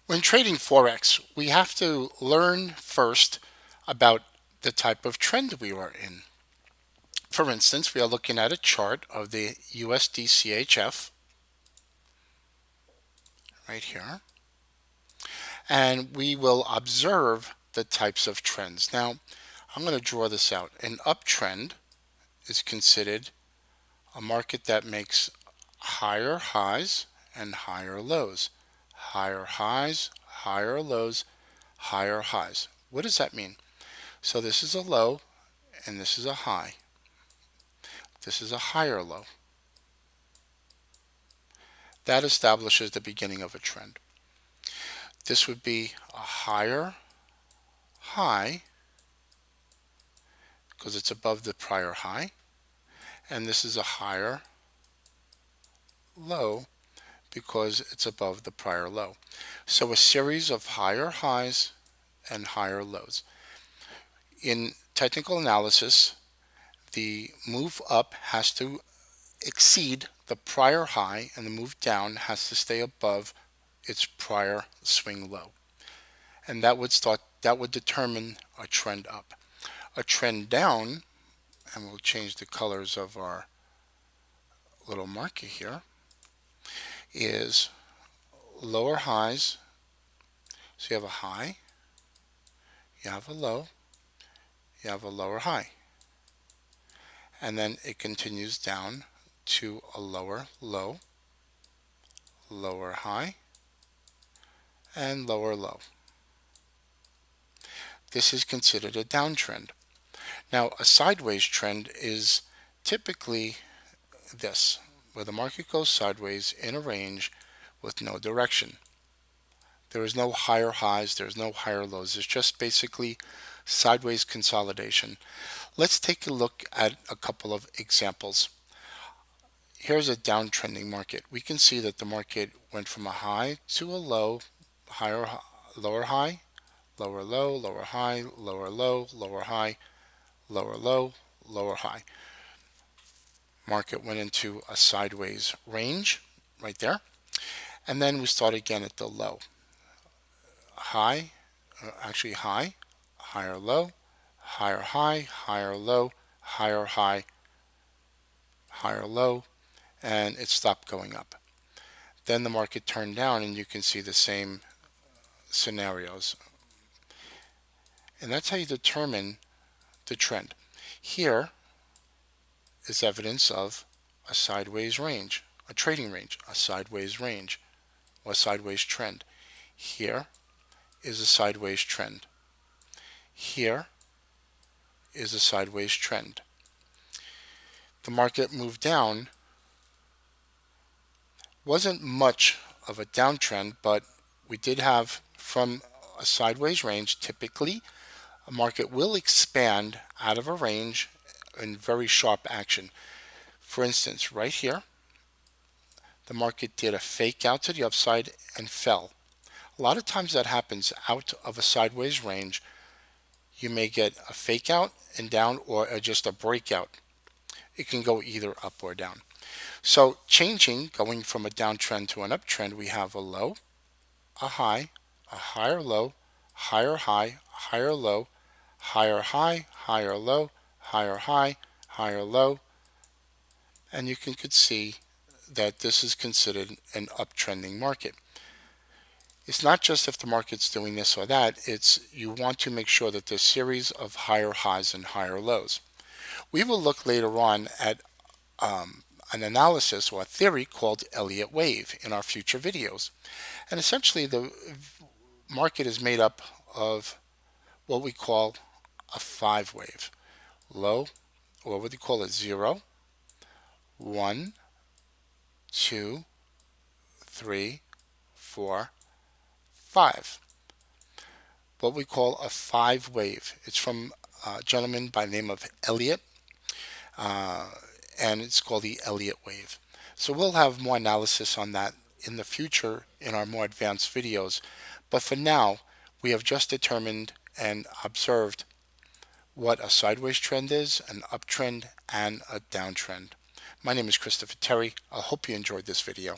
When trading Forex, we have to learn first about the type of trend we are in. For instance, we are looking at a chart of the USD CHF right here, and we will observe the types of trends. Now, I'm going to draw this out. An uptrend is considered a market that makes higher highs and higher lows. Higher highs, higher lows, higher highs. What does that mean? So this is a low and this is a high. This is a higher low. That establishes the beginning of a trend. This would be a higher high because it's above the prior high, and this is a higher low because it's above the prior low. So a series of higher highs and higher lows. In technical analysis, the move up has to exceed the prior high and the move down has to stay above its prior swing low. And that would determine a trend up. A trend down, and we'll change the colors of our little marker here, is lower highs. So you have a high, you have a low, you have a lower high. And then it continues down to a lower low, lower high, and lower low. This is considered a downtrend. Now, a sideways trend is typically this, where the market goes sideways in a range with no direction. There is no higher highs, there's no higher lows. It's just basically sideways consolidation. Let's take a look at a couple of examples. Here's a downtrending market. We can see that the market went from a high to a low, lower high, lower low, lower high, lower low, lower high, lower low, lower high. Market went into a sideways range right there. And then we start again at the low. High, high, higher low, higher high, higher low, higher high, higher low, and it stopped going up. Then the market turned down and you can see the same scenarios. And that's how you determine the trend. Here is evidence of a sideways range, a trading range, a sideways range, or a sideways trend. Here is a sideways trend. Here is a sideways trend. The market moved down. Wasn't much of a downtrend, but we did have from a sideways range. Typically, a market will expand out of a range in very sharp action. For instance, right here, the market did a fake out to the upside and fell. A lot of times that happens out of a sideways range. You may get a fake out and down or just a breakout. It can go either up or down. So going from a downtrend to an uptrend, we have a low, a high, a higher low, higher high, higher low, higher high, higher low, higher high, higher low, and you could see that this is considered an uptrending market. It's not just if the market's doing this or that, it's you want to make sure that there's a series of higher highs and higher lows. We will look later on at an analysis or a theory called Elliott wave in our future videos. And essentially the market is made up of what we call a 5-wave. Low, or what we call it, 0, 1, 2, 3, 4, 5. What we call a 5-wave. It's from a gentleman by the name of Elliott, and it's called the Elliott wave. So we'll have more analysis on that in the future in our more advanced videos. But for now, we have just determined and observed what a sideways trend is, an uptrend, and a downtrend. My name is Christopher Terry. I hope you enjoyed this video.